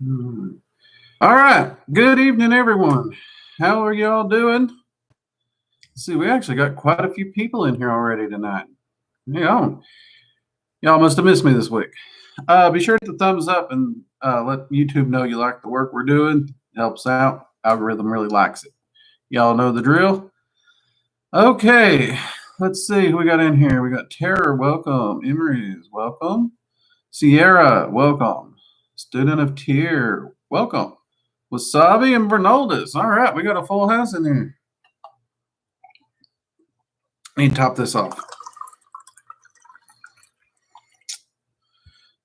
Hmm. All right. Good evening, everyone. How are y'all doing? Let's see, we actually got quite a few people in here already tonight. Yeah, y'all must have missed me this week. Be sure to hit the thumbs up and let YouTube know you like the work we're doing. It helps out. Algorithm really likes it. Y'all know the drill. Okay, let's see who we got in here. We got Terror, welcome. Emery's, welcome. Sierra, welcome. Student of Tier, welcome. Wasabi and Bernaldus. All right, we got a full house in here. I need to top this off.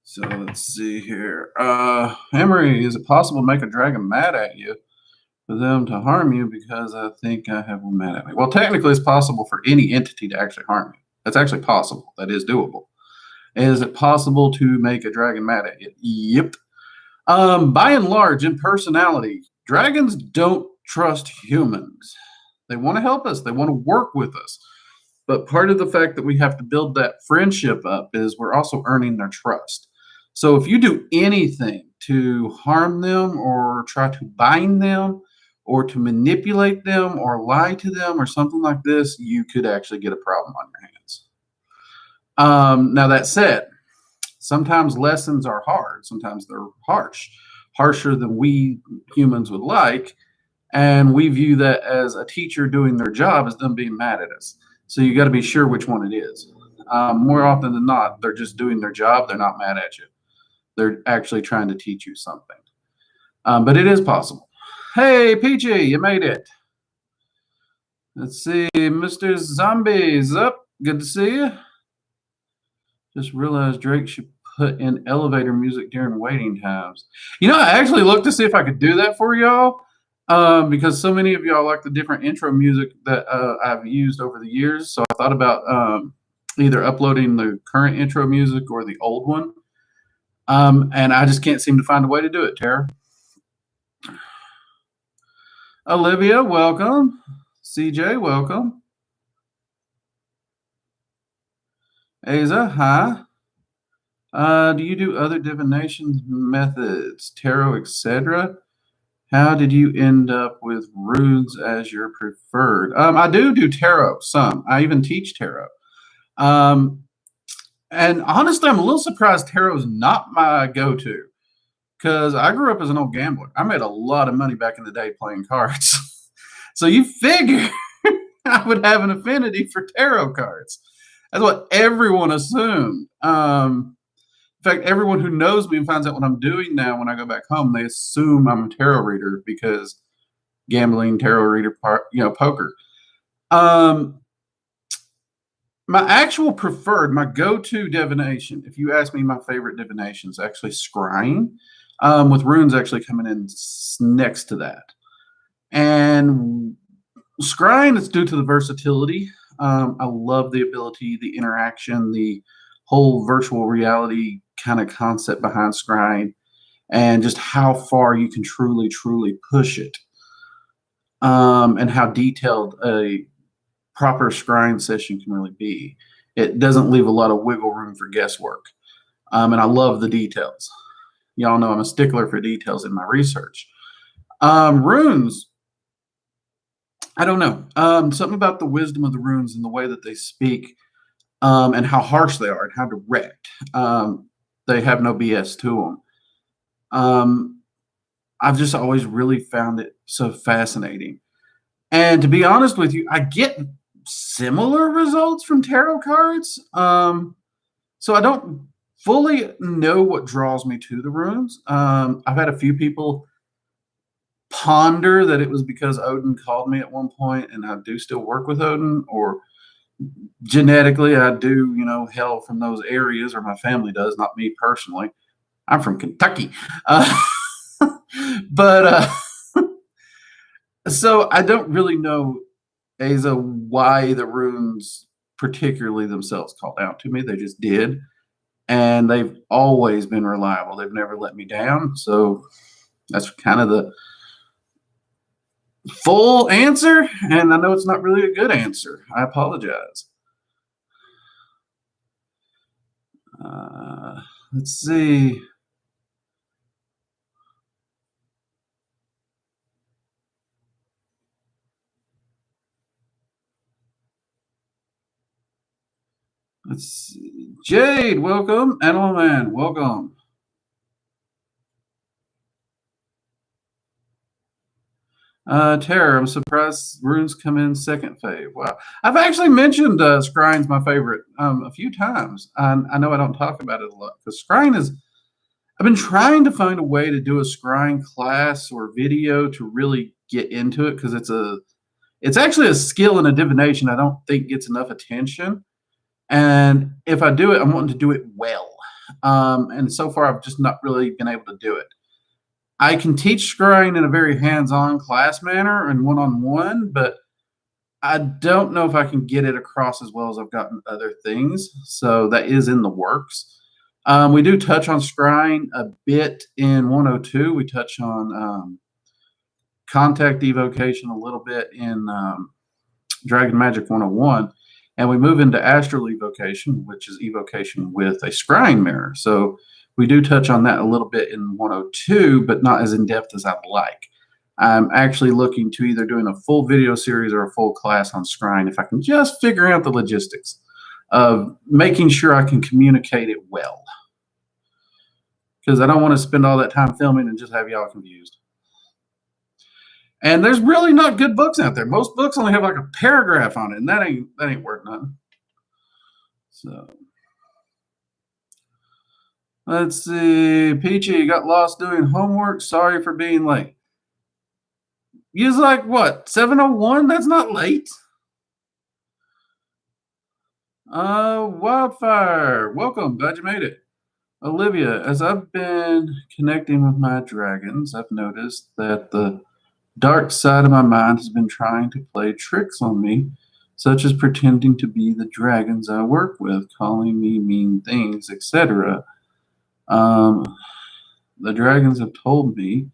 So let's see here. Emery, is it possible to make a dragon mad at you for them to harm you? Because I think I have one mad at me. Well, technically, it's possible for any entity to actually harm you. That's actually possible. That is doable. Is it possible to make a dragon mad at you? Yep. By and large, in personality, dragons don't trust humans. They want to help us. They want to work with us. But part of the fact that we have to build that friendship up is we're also earning their trust. So if you do anything to harm them or try to bind them or to manipulate them or lie to them or something like this, you could actually get a problem on your hands. Now, that said, sometimes lessons are hard. Sometimes they're harsh, harsher than we humans would like. And we view that as a teacher doing their job as them being mad at us. So you got to be sure which one it is. More often than not, they're just doing their job. They're not mad at you. They're actually trying to teach you something. But it is possible. Hey, Peachy, you made it. Let's see, Mr. Zombies up. Good to see you. Just realized Drake should put in elevator music during waiting times. You know, I actually looked to see if I could do that for y'all because so many of y'all like the different intro music that I've used over the years. So I thought about either uploading the current intro music or the old one. And I just can't seem to find a way to do it, Tara. Olivia, welcome. CJ, welcome. Aza, hi. Do you do other divination methods, tarot, etc.? How did you end up with runes as your preferred? I do tarot some. I even teach tarot. And honestly, I'm a little surprised tarot is not my go-to because I grew up as an old gambler. I made a lot of money back in the day playing cards. So you figure I would have an affinity for tarot cards. That's what everyone assumed. In fact, everyone who knows me and finds out what I'm doing now when I go back home, they assume I'm a tarot reader because gambling, tarot reader, poker. My actual preferred, my go-to divination, if you ask me my favorite divination, is actually scrying, with runes actually coming in next to that. And scrying is due to the versatility. I love the ability, the interaction, the whole virtual reality kind of concept behind scrying, and just how far you can truly, truly push it, and how detailed a proper scrying session can really be. It doesn't leave a lot of wiggle room for guesswork. And I love the details. Y'all know I'm a stickler for details in my research. Runes, I don't know. Something about the wisdom of the runes and the way that they speak, and how harsh they are and how direct. They have no BS to them. I've just always really found it so fascinating. And to be honest with you, I get similar results from tarot cards. So I don't fully know what draws me to the runes. I've had a few people ponder that it was because Odin called me at one point and I do still work with Odin, or genetically I do, hail from those areas, or my family does, not me personally. I'm from Kentucky. But so I don't really know, Asa, why the runes particularly themselves called out to me. They just did. And they've always been reliable. They've never let me down. So that's kind of the full answer. And I know it's not really a good answer. I apologize. Let's see. Let's see. Jade, welcome. Animal Man, welcome. Terror, I'm surprised runes come in second phase. Wow. I've actually mentioned Scrying's my favorite a few times. I know I don't talk about it a lot because Scrying is. I've been trying to find a way to do a Scrying class or video to really get into it because it's actually a skill and a divination I don't think gets enough attention. And if I do it, I'm wanting to do it well. And so far, I've just not really been able to do it. I can teach scrying in a very hands-on class manner and one-on-one, but I don't know if I can get it across as well as I've gotten other things. So that is in the works. We do touch on scrying a bit in 102. We touch on contact evocation a little bit in Dragon Magic 101. And we move into astral evocation, which is evocation with a scrying mirror. So we do touch on that a little bit in 102, but not as in depth as I'd like. I'm actually looking to either doing a full video series or a full class on scrying if I can just figure out the logistics of making sure I can communicate it well. Because I don't want to spend all that time filming and just have y'all confused. And there's really not good books out there. Most books only have like a paragraph on it, and that ain't worth nothing. So let's see. Peachy, you got lost doing homework. Sorry for being late. You's like what? 7:01? That's not late. Wildfire. Welcome. Glad you made it. Olivia, as I've been connecting with my dragons, I've noticed that the dark side of my mind has been trying to play tricks on me, such as pretending to be the dragons I work with, calling me mean things, etc. The dragons have told me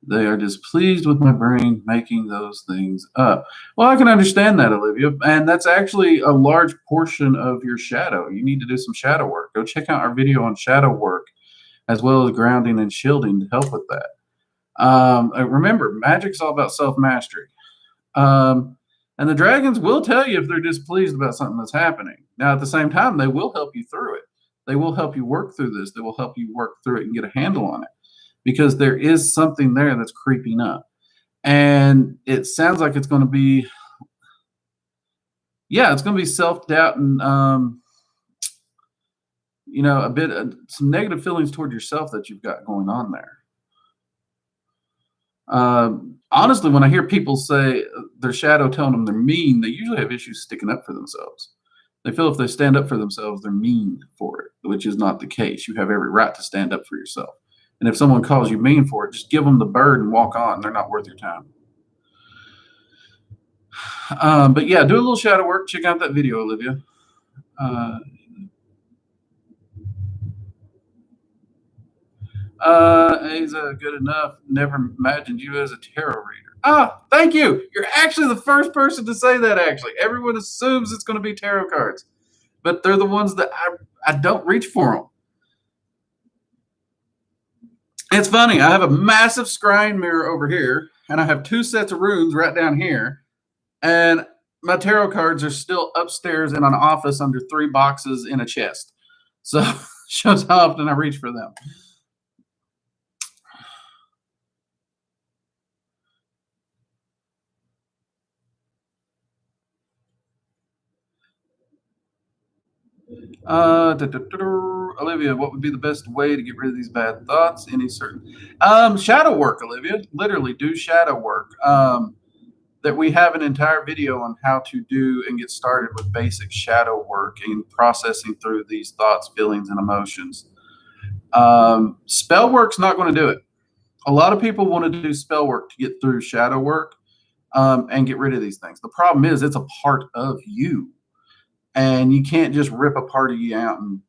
they are displeased with my brain making those things up. Well, I can understand that, Olivia, and that's actually a large portion of your shadow. You need to do some shadow work. Go check out our video on shadow work, as well as grounding and shielding to help with that. Remember, magic's all about self-mastery. And the dragons will tell you if they're displeased about something that's happening. Now, at the same time, they will help you through it. They will help you work through this. They will help you work through it and get a handle on it because there is something there that's creeping up. And it sounds like it's going to be, it's going to be self-doubt and, a bit of some negative feelings toward yourself that you've got going on there. Honestly, when I hear people say their shadow telling them they're mean, they usually have issues sticking up for themselves. They feel if they stand up for themselves, they're mean for it, which is not the case. You have every right to stand up for yourself. And if someone calls you mean for it, just give them the bird and walk on. They're not worth your time. But yeah, do a little shadow work. Check out that video, Olivia. Asa, good enough. Never imagined you as a tarot reader. Ah, thank you. You're actually the first person to say that, actually. Everyone assumes it's going to be tarot cards, but they're the ones that I don't reach for them. It's funny. I have a massive scrying mirror over here, and I have 2 sets of runes right down here, and my tarot cards are still upstairs in an office under 3 boxes in a chest. So shows how often I reach for them. Olivia, what would be the best way to get rid of these bad thoughts? Any certain shadow work, Olivia? Literally do shadow work. That we have an entire video on how to do and get started with basic shadow work and processing through these thoughts, feelings, and emotions. Spell work's not going to do it. A lot of people want to do spell work to get through shadow work and get rid of these things. The problem is it's a part of you. And you can't just rip a part of you out. And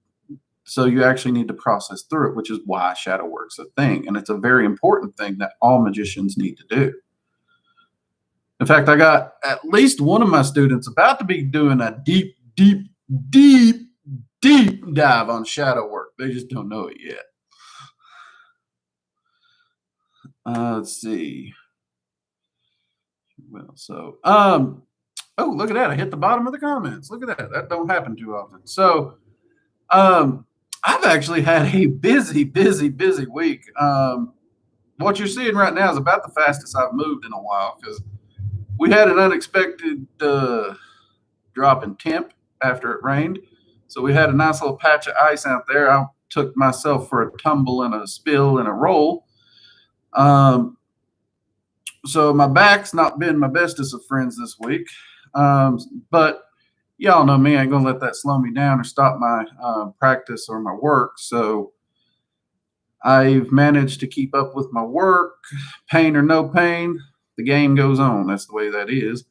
so you actually need to process through it, which is why shadow work's a thing. And it's a very important thing that all magicians need to do. In fact, I got at least one of my students about to be doing a deep dive on shadow work. They just don't know it yet. Let's see. Well, so Oh, look at that. I hit the bottom of the comments. Look at that. That don't happen too often. So I've actually had a busy week. What you're seeing right now is about the fastest I've moved in a while because we had an unexpected drop in temp after it rained. So we had a nice little patch of ice out there. I took myself for a tumble and a spill and a roll. So my back's not been my bestest of friends this week. But y'all know me, I ain't gonna let that slow me down or stop my practice or my work. So I've managed to keep up with my work, pain or no pain. The game goes on. That's the way that is.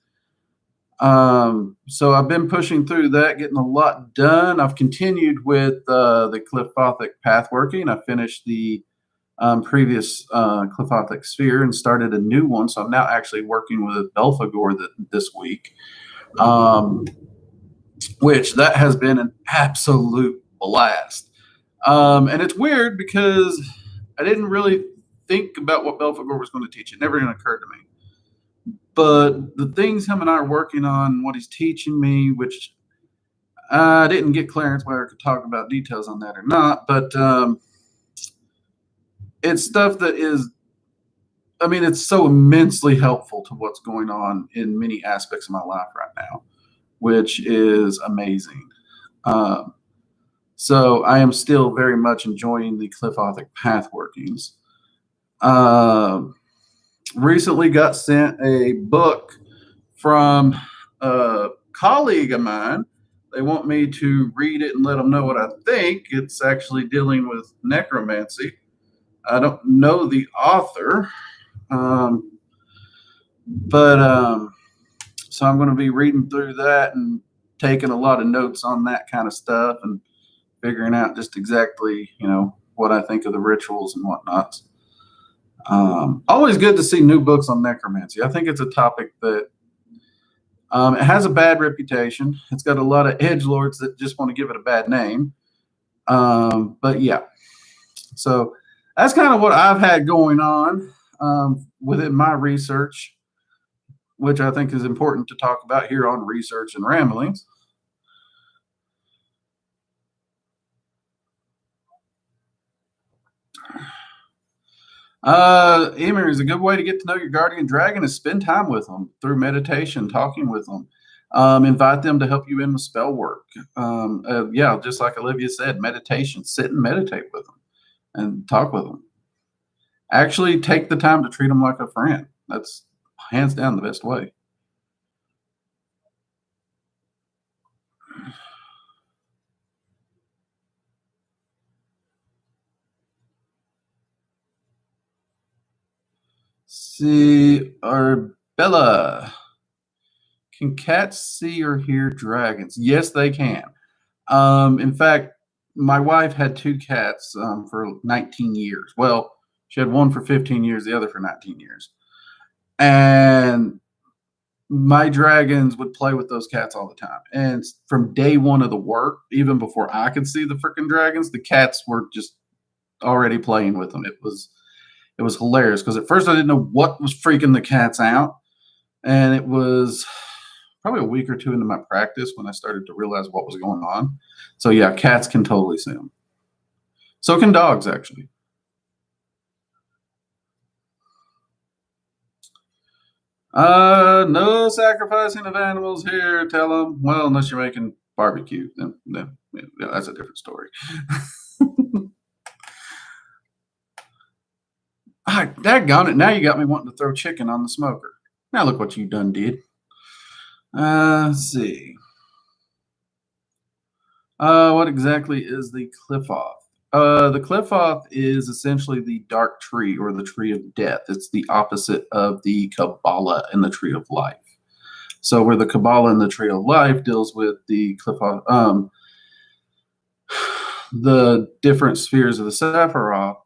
So I've been pushing through that, getting a lot done. I've continued with the Clifothic path working. I finished the previous Clifothic sphere and started a new one. So I'm now actually working with Belphegor this week, which that has been an absolute blast. And it's weird because I didn't really think about what Belphegor was going to teach. It never even occurred to me. But the things him and I are working on, what he's teaching me, which I didn't get clearance whether I could talk about details on that or not, but it's stuff that is, I mean, it's so immensely helpful to what's going on in many aspects of my life right now, which is amazing. So I am still very much enjoying the Clifothic path workings. Recently got sent a book from a colleague of mine. They want me to read it and let them know what I think. It's actually dealing with necromancy. I don't know the author, but so I'm going to be reading through that and taking a lot of notes on that kind of stuff and figuring out just exactly, what I think of the rituals and whatnot. Always good to see new books on necromancy. I think it's a topic that it has a bad reputation. It's got a lot of edgelords that just want to give it a bad name. But yeah, so that's kind of what I've had going on within my research, which I think is important to talk about here on Research and Ramblings. Emir, is a good way to get to know your guardian dragon is spend time with them through meditation, talking with them. Invite them to help you in with spell work. Yeah, just like Olivia said, meditation. Sit and meditate with them and talk with them. Actually, take the time to treat them like a friend. That's hands down the best way. See, Arbella. Can cats see or hear dragons? Yes, they can. In fact, my wife had two cats for 19 years. Well, she had one for 15 years, the other for 19 years. And my dragons would play with those cats all the time. And from day one of the work, even before I could see the freaking dragons, the cats were just already playing with them. It was hilarious because at first I didn't know what was freaking the cats out. And it was probably a week or two into my practice when I started to realize what was going on. So yeah, cats can totally see them. So can dogs, actually. No sacrificing of animals here. Tell them. Well, unless you're making barbecue, then yeah, that's a different story. Daggone it! Now you got me wanting to throw chicken on the smoker. Now look what you done did. Let's see. What exactly is the Cliffoth? The Cliffoth is essentially the dark tree or the tree of death. It's the opposite of the Kabbalah and the tree of life. So where the Kabbalah and the tree of life deals with the Cliffoth, the different spheres of the Sephiroth,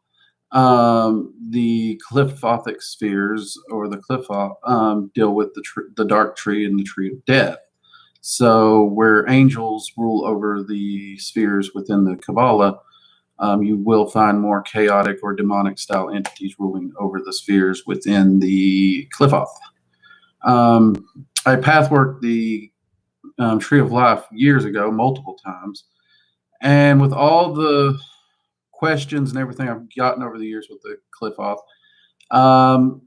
the Cliffothic spheres or the Cliffoth deal with the dark tree and the tree of death. So where angels rule over the spheres within the Kabbalah, you will find more chaotic or demonic style entities ruling over the spheres within the Cliffoth. I pathworked the Tree of Life years ago, multiple times, and with all the questions and everything I've gotten over the years with the Cliff Off, um,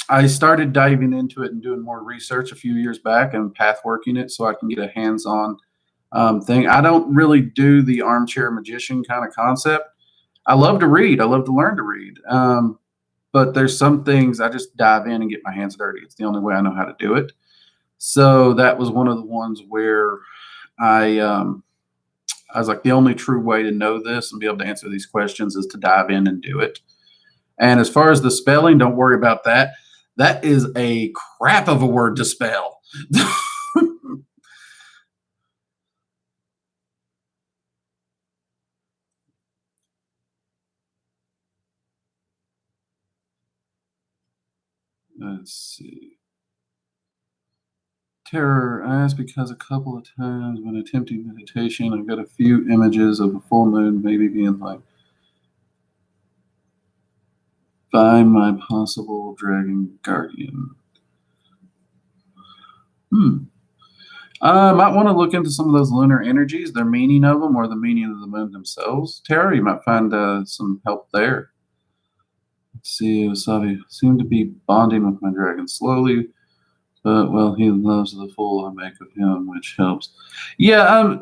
I started diving into it and doing more research a few years back and pathworking it so I can get a hands-on thing. I don't really do the armchair magician kind of concept. I love to read. I love to learn to read. But there's some things I just dive in and get my hands dirty. It's the only way I know how to do it. So that was one of the ones where I was like, the only true way to know this and be able to answer these questions is to dive in and do it. And as far as the spelling, don't worry about that. That is a crap of a word to spell. Let's see. Terror. I asked because a couple of times when attempting meditation, I got a few images of a full moon, maybe being like, find my possible dragon guardian. I might want to look into some of those lunar energies, their meaning of them, or the meaning of the moon themselves. Terror, you might find some help there. Let's see, Wasabi seemed to be bonding with my dragon slowly, but well, he loves the fool I make of him, which helps. Yeah,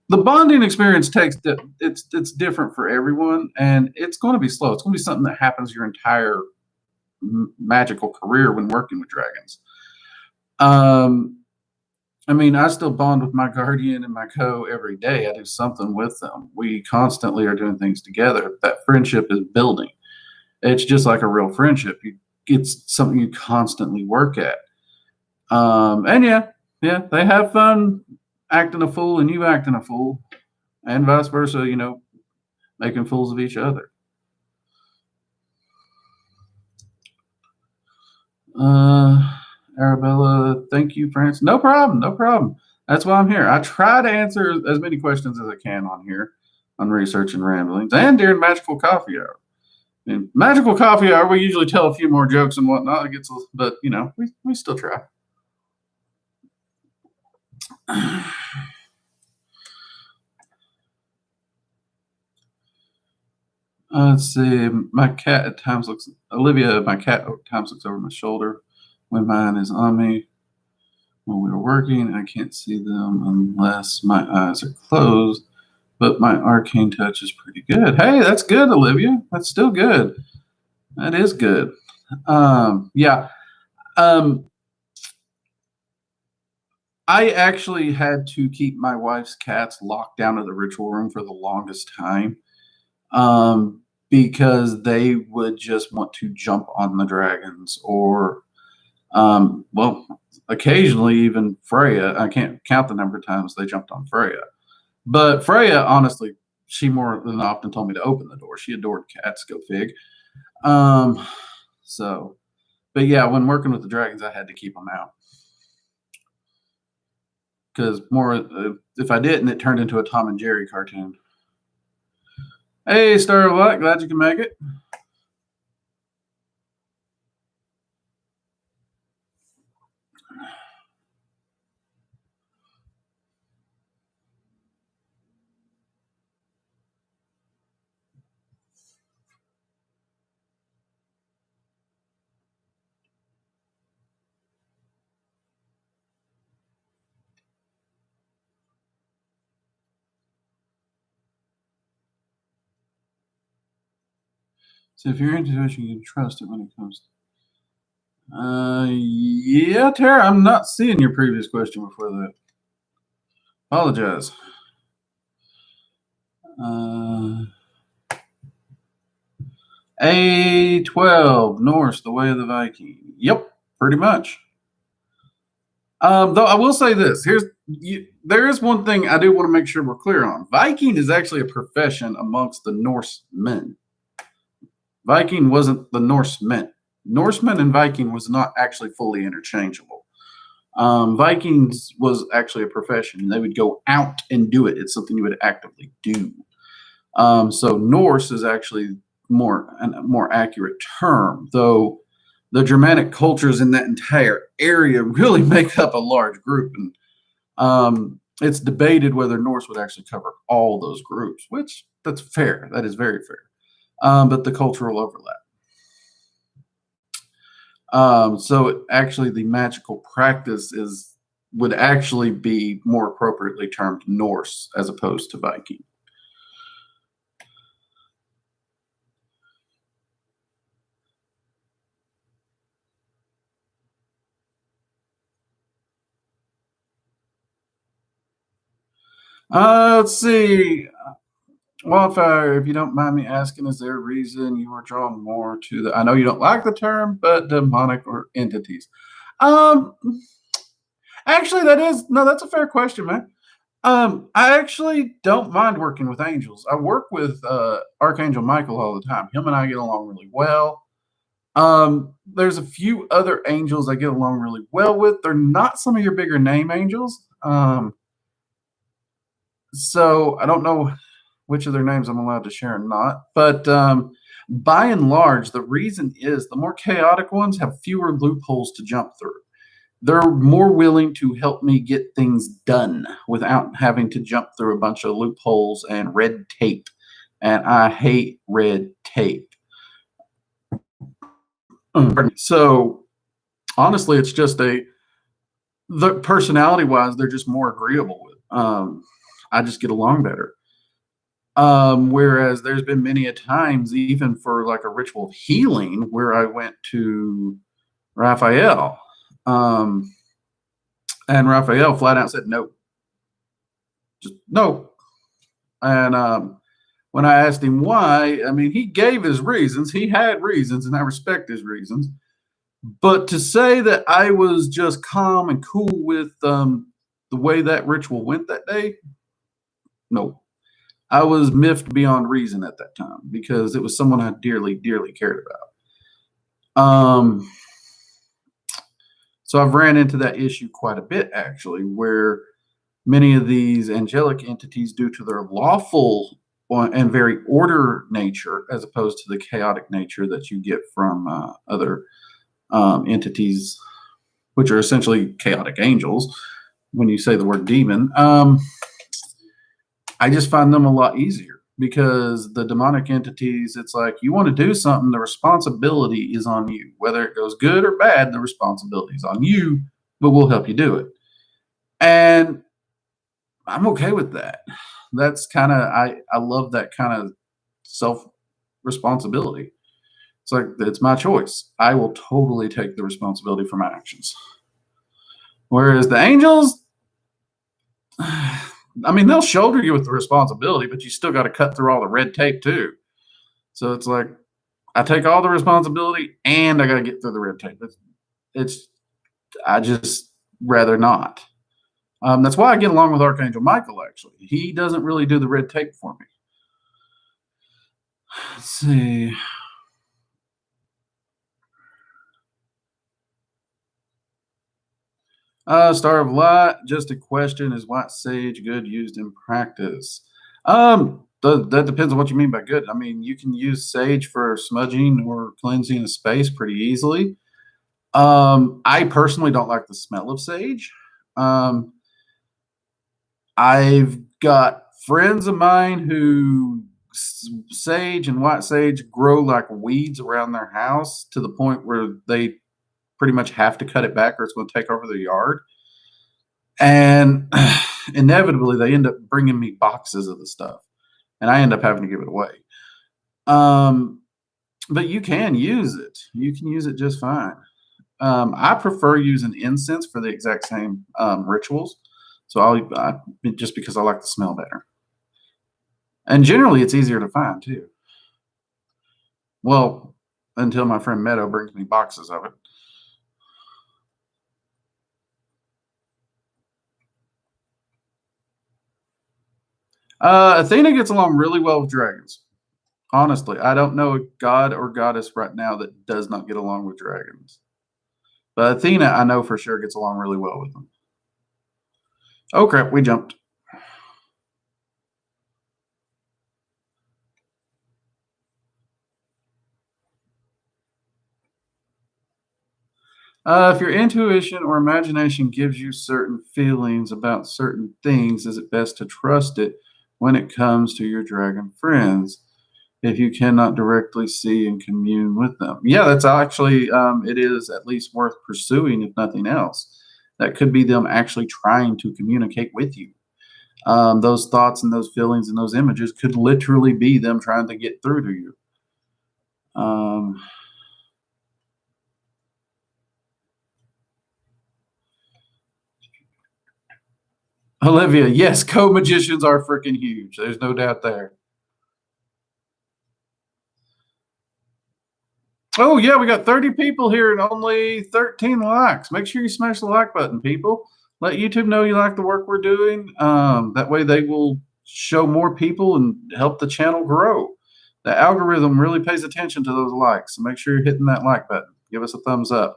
the bonding experience takes it's different for everyone, and it's going to be slow. It's going to be something that happens your entire magical career when working with dragons. I mean, I still bond with my guardian and my co every day. I do something with them. We constantly are doing things together. That friendship is building. It's just like a real friendship. It's something you constantly work at. And yeah, they have fun acting a fool and you acting a fool, and vice versa. Making fools of each other. Arabella, thank you, France. No problem, no problem. That's why I'm here. I try to answer as many questions as I can on here, on Research and Ramblings, and during Magical Coffee Hour. In Magical Coffee Hour, we usually tell a few more jokes and whatnot. It gets, but we still try. Let's see. My cat at times looks Olivia. My cat at times looks over my shoulder when mine is on me. When we are working, I can't see them unless my eyes are closed. But my arcane touch is pretty good. Hey, that's good, Olivia. That's still good. That is good. Yeah. I actually had to keep my wife's cats locked down in the ritual room for the longest time. Because they would just want to jump on the dragons or well, occasionally even Freya. I can't count the number of times they jumped on Freya. But Freya, honestly, she more than often told me to open the door. She adored cats, go fig. So, but yeah, when working with the dragons, I had to keep them out because more if I didn't, it turned into a Tom and Jerry cartoon. Hey, Star of Light, glad you can make it. So if your intuition, you can trust it when it comes. Yeah, Tara, I'm not seeing your previous question before that. Apologize. A12, Norse, the way of the Viking. Yep, pretty much. Though I will say this: there is one thing I do want to make sure we're clear on. Viking is actually a profession amongst the Norse men. Viking wasn't the Norsemen. Norsemen and Viking was not actually fully interchangeable. Vikings was actually a profession. They would go out and do it. It's something you would actively do. So Norse is actually a more accurate term, though the Germanic cultures in that entire area really make up a large group, and it's debated whether Norse would actually cover all those groups, which that's fair. That is very fair. But the cultural overlap. So actually, the magical practice would actually be more appropriately termed Norse as opposed to Viking. Let's see. Wildfire, if you don't mind me asking, is there a reason you are drawn more to the? I know you don't like the term, but demonic or entities. Um, Actually, that's a fair question, man. I actually don't mind working with angels. I work with Archangel Michael all the time. Him and I get along really well. There's a few other angels I get along really well with. They're not some of your bigger name angels. So I don't know which of their names I'm allowed to share or not. But by and large, the reason is the more chaotic ones have fewer loopholes to jump through. They're more willing to help me get things done without having to jump through a bunch of loopholes and red tape. And I hate red tape. So honestly, it's just the personality wise, they're just more agreeable with. I just get along better. Whereas there's been many a times, even for like a ritual of healing, where I went to Raphael. And Raphael flat out said no. Just no. And when I asked him why, I mean, he gave his reasons. He had reasons, and I respect his reasons. But to say that I was just calm and cool with the way that ritual went that day, no. I was miffed beyond reason at that time because it was someone I dearly, dearly cared about. So I've ran into that issue quite a bit, actually, where many of these angelic entities, due to their lawful and very order nature, as opposed to the chaotic nature that you get from other entities, which are essentially chaotic angels, when you say the word demon, I just find them a lot easier because the demonic entities, it's like you want to do something, the responsibility is on you. Whether it goes good or bad, the responsibility is on you, but we'll help you do it. And I'm okay with that. That's kind of I love that kind of self responsibility. It's like it's my choice. I will totally take the responsibility for my actions. Whereas the angels, I mean, they'll shoulder you with the responsibility, but you still got to cut through all the red tape too. So it's like I take all the responsibility and I got to get through the red tape. It's I just rather not. That's why I get along with Archangel Michael. Actually, he doesn't really do the red tape for me. Let's see. Star of Light, just a question. Is white sage good used in practice? That depends on what you mean by good. I mean, you can use sage for smudging or cleansing a space pretty easily. I personally don't like the smell of sage. I've got friends of mine who sage and white sage grow like weeds around their house to the point where they pretty much have to cut it back or it's going to take over their yard. And inevitably, they end up bringing me boxes of the stuff, and I end up having to give it away. But you can use it. You can use it just fine. I prefer using incense for the exact same rituals. So just because I like the smell better. And generally, it's easier to find too. Well, until my friend Meadow brings me boxes of it. Athena gets along really well with dragons. Honestly, I don't know a god or goddess right now that does not get along with dragons. But Athena, I know for sure, gets along really well with them. Oh crap, we jumped. If your intuition or imagination gives you certain feelings about certain things, is it best to trust it when it comes to your dragon friends if you cannot directly see and commune with them? Yeah, that's actually, it is at least worth pursuing, if nothing else. That could be them actually trying to communicate with you. Those thoughts and those feelings and those images could literally be them trying to get through to you. Um, Olivia, yes, co-magicians are freaking huge. There's no doubt there. Oh yeah, we got 30 people here and only 13 likes. Make sure you smash the like button, people. Let YouTube know you like the work we're doing. That way they will show more people and help the channel grow. The algorithm really pays attention to those likes, so make sure you're hitting that like button. Give us a thumbs up.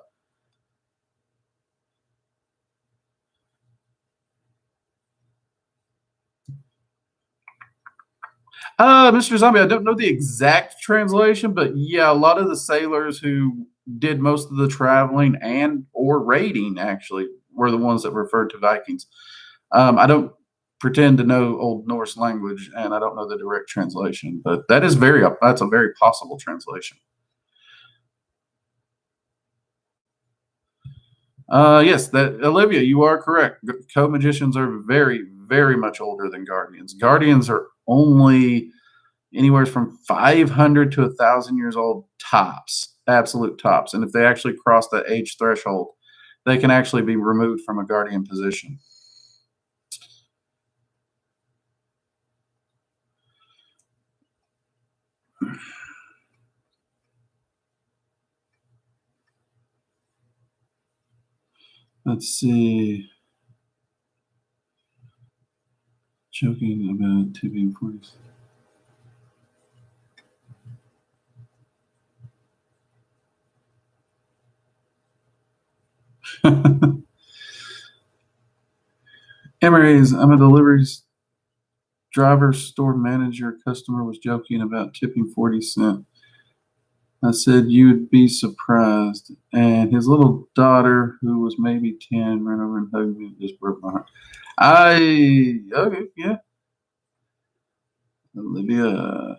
Mr. Zombie, I don't know the exact translation, but yeah, a lot of the sailors who did most of the traveling and or raiding actually were the ones that referred to Vikings. I don't pretend to know Old Norse language, and I don't know the direct translation, but that's a very possible translation. Yes, that Olivia, you are correct. Co-magicians are very, very much older than guardians. Guardians are only anywhere from 500 to 1,000 years old tops, absolute tops. And if they actually cross that age threshold, they can actually be removed from a guardian position. Let's see. Joking about tipping 40s. Emery's, I'm a deliveries driver, store manager. Customer was joking about tipping 40 cents. I said you'd be surprised. And his little daughter, who was maybe 10, ran over and hugged me and just broke my heart. Okay, yeah. Olivia.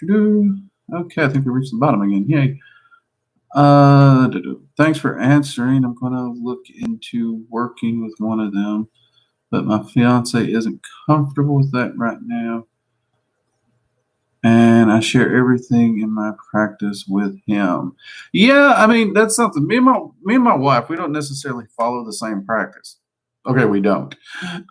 Okay, I think we reached the bottom again. Yay. Thanks for answering. I'm going to look into working with one of them, but my fiance isn't comfortable with that right now. And I share everything in my practice with him. Yeah, I mean that's something. Me and my wife, we don't necessarily follow the same practice. Okay, we don't,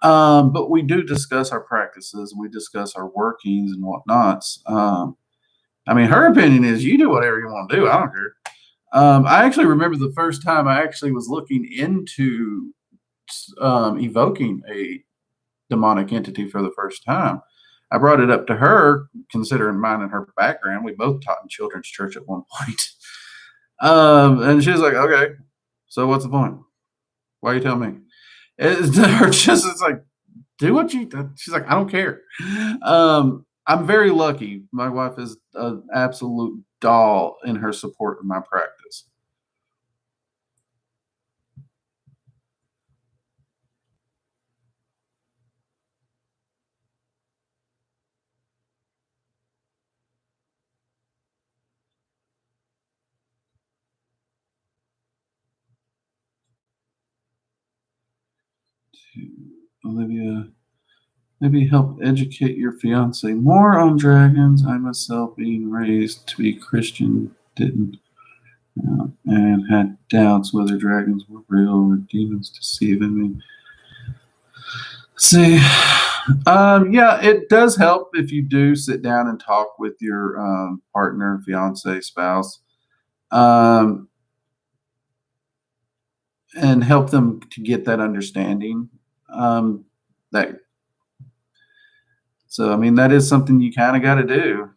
but we do discuss our practices. We discuss our workings and whatnots. I mean, her opinion is you do whatever you want to do. I don't care. I actually remember the first time I actually was looking into evoking a demonic entity for the first time. I brought it up to her, considering mine and her background. We both taught in children's church at one point. And she was like, okay, so what's the point? Why are you telling me? It's like, do what you, she's like, I don't care. I'm very lucky. My wife is an absolute doll in her support of my practice. Olivia, maybe help educate your fiance more on dragons. I myself, being raised to be Christian, didn't and had doubts whether dragons were real or demons deceiving me. See, yeah, it does help if you do sit down and talk with your partner, fiance, spouse, um, and help them to get that understanding. That so, I mean, that is something you kind of got to do.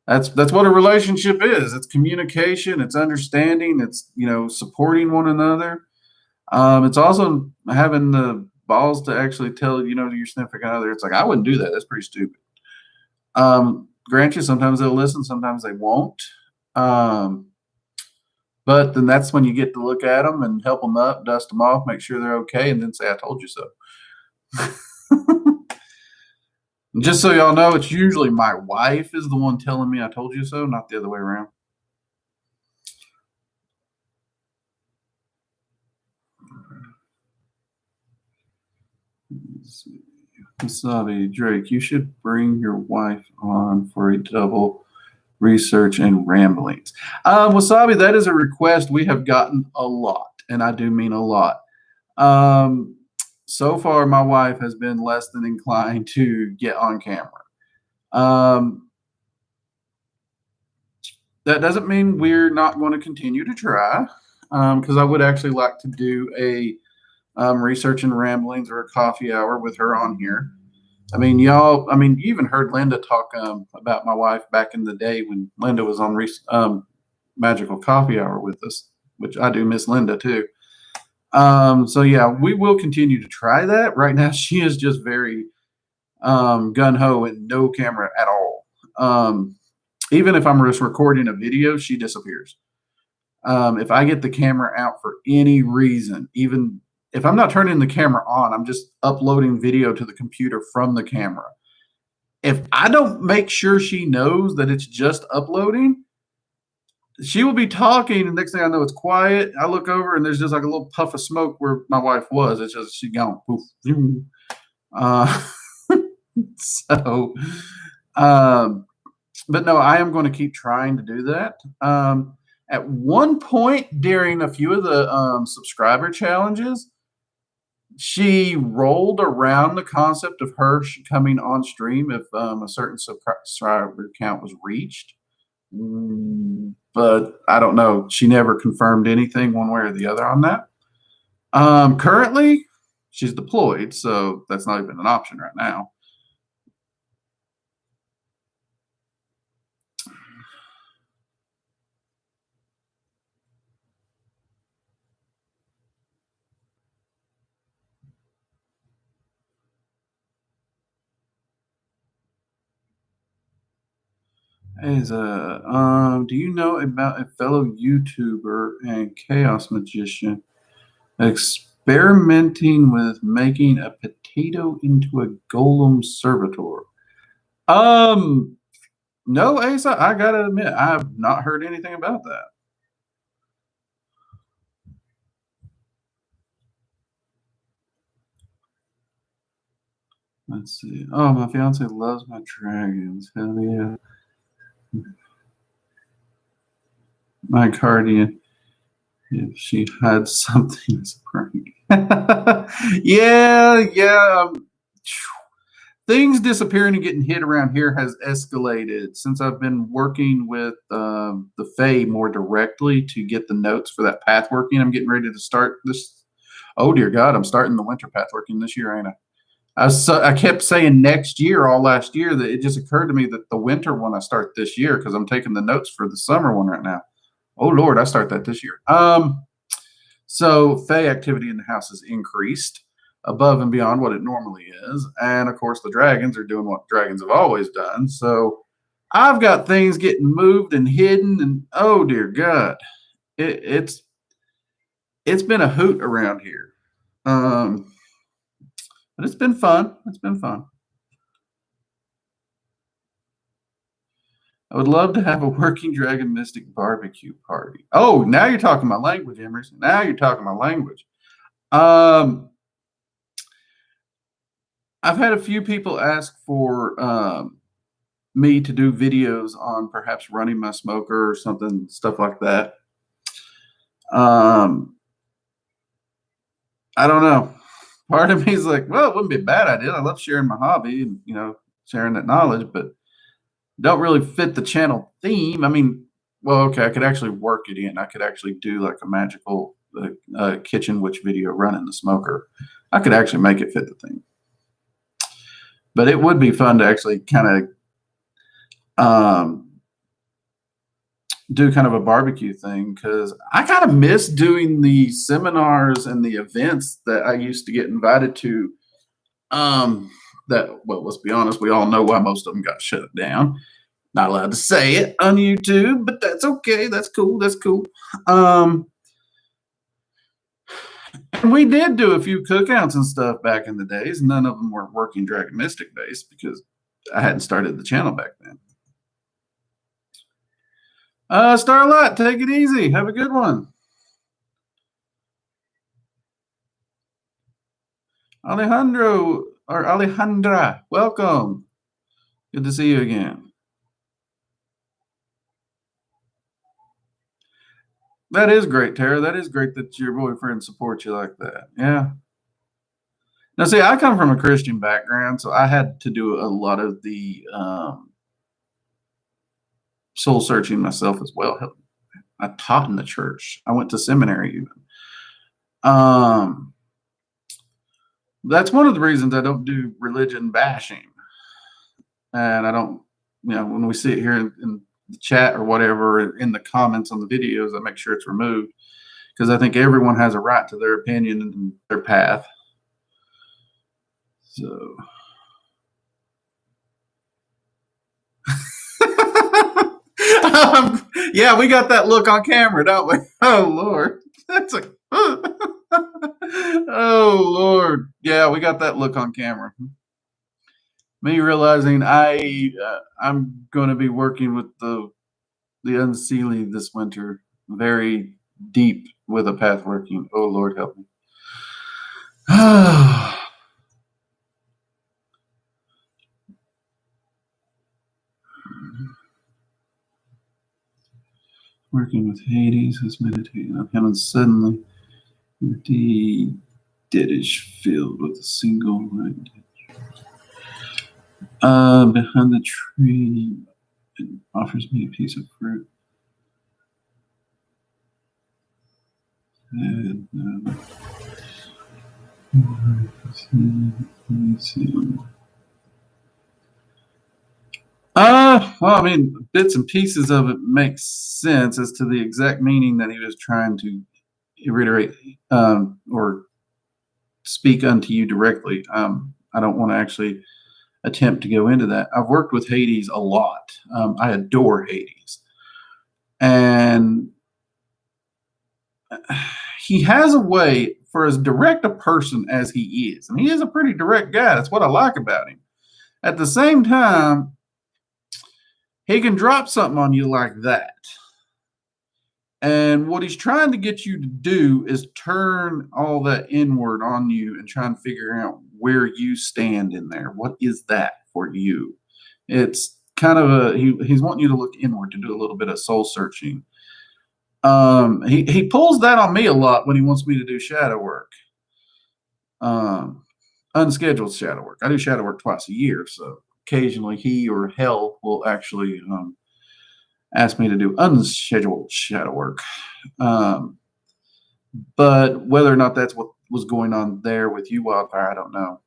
That's what a relationship is. It's communication. It's understanding. It's supporting one another. It's also having the balls to actually tell your significant other. It's like I wouldn't do that. That's pretty stupid. Grant you, sometimes they'll listen, sometimes they won't. Um, But then that's when you get to look at them and help them up, dust them off, make sure they're okay, and then say, I told you so. Just so y'all know, it's usually my wife is the one telling me I told you so, not the other way around. Wasabi, Drake, you should bring your wife on for a double research and ramblings. Wasabi, that is a request we have gotten a lot, and I do mean a lot. So far, my wife has been less than inclined to get on camera. That doesn't mean we're not going to continue to try, because I would actually like to do a research and ramblings or a coffee hour with her on here. I mean, you even heard Linda talk about my wife back in the day when Linda was on Magical Coffee Hour with us, which I do miss Linda too. So yeah, we will continue to try that. Right now, she is just very gun ho and no camera at all. Even if I'm just recording a video, she disappears. If I get the camera out for any reason, even if I'm not turning the camera on, I'm just uploading video to the computer from the camera. If I don't make sure she knows that it's just uploading, she will be talking, and next thing I know, it's quiet. I look over, and there's just like a little puff of smoke where my wife was. It's just she gone. Poof. So, but no, I am going to keep trying to do that. At one point during a few of the subscriber challenges, she rolled around the concept of Hersh coming on stream if a certain subscriber count was reached. But I don't know. She never confirmed anything one way or the other on that. Currently, she's deployed, so that's not even an option right now. Do you know about a fellow YouTuber and chaos magician experimenting with making a potato into a golem servitor? No, Asa, I gotta admit, I have not heard anything about that. Let's see. Oh, my fiance loves my dragons. Hell yeah. My guardian, if she had something as a prank. Yeah. Things disappearing and getting hit around here has escalated since I've been working with the Fae more directly to get the notes for that path working. I'm getting ready to start this. Oh, dear God, I'm starting the winter path working this year, ain't I? I kept saying next year all last year that it just occurred to me that the winter one I start this year because I'm taking the notes for the summer one right now. Oh Lord, I start that this year. So Fae activity in the house has increased above and beyond what it normally is, and of course the dragons are doing what dragons have always done. So I've got things getting moved and hidden, and oh dear God, it's been a hoot around here. But it's been fun. It's been fun. I would love to have a working dragon mystic barbecue party. Oh, now you're talking my language, Emerson. Now you're talking my language. I've had a few people ask for me to do videos on perhaps running my smoker or something, stuff like that. I don't know. Part of me is like, well, it wouldn't be a bad idea. I love sharing my hobby and, sharing that knowledge, but don't really fit the channel theme. I mean, well, okay, I could actually work it in. I could actually do like a magical kitchen witch video running the smoker. I could actually make it fit the theme. But it would be fun to actually kind of do kind of a barbecue thing because I kind of miss doing the seminars and the events that I used to get invited to. Well, let's be honest, we all know why most of them got shut down. Not allowed to say it on YouTube, but that's okay. That's cool. That's cool. And we did do a few cookouts and stuff back in the days. None of them were working Dragon Mystic based because I hadn't started the channel back then. Starlight, take it easy. Have a good one. Alejandro or Alejandra, welcome. Good to see you again. That is great, Tara. That is great that your boyfriend supports you like that. Yeah. Now, see, I come from a Christian background, so I had to do a lot of the soul searching myself as well. I taught in the church. I went to seminary even. That's one of the reasons I don't do religion bashing. And I don't, when we see it here in the chat or whatever, in the comments on the videos, I make sure it's removed because I think everyone has a right to their opinion and their path. So. Yeah, we got that look on camera, don't we? Oh, Lord. That's a. Oh, Lord. Yeah, we got that look on camera. Me realizing I'm going to be working with the Unseelie this winter, very deep with a path working. Oh, Lord, help me. Working with Hades, who's meditating on him, and suddenly the deadish filled with a single light. Behind the tree, it offers me a piece of fruit. And, well, I mean, bits and pieces of it make sense as to the exact meaning that he was trying to reiterate or speak unto you directly. I don't want to actually attempt to go into that. I've worked with Hades a lot. I adore Hades. And he has a way for as direct a person as he is. And he is a pretty direct guy. That's what I like about him. At the same time, he can drop something on you like that. And what he's trying to get you to do is turn all that inward on you and try and figure out where you stand in there. What is that for you? It's kind of he's wanting you to look inward to do a little bit of soul searching. He pulls that on me a lot when he wants me to do shadow work. Unscheduled shadow work. I do shadow work twice a year, so occasionally he or Hell will actually ask me to do unscheduled shadow work. But whether or not that's what was going on there with you, Wildfire, I don't know.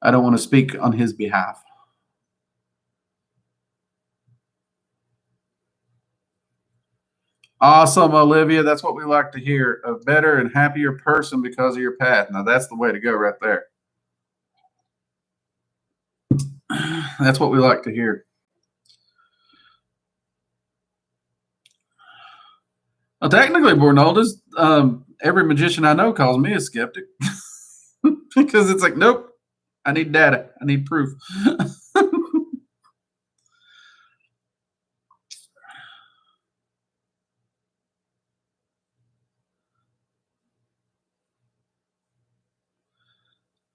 I don't want to speak on his behalf. Awesome, Olivia. That's what we like to hear. A better and happier person because of your path. Now, that's the way to go right there. That's what we like to hear. Well, technically, Bornoldus, every magician I know calls me a skeptic because it's like, nope, I need data. I need proof.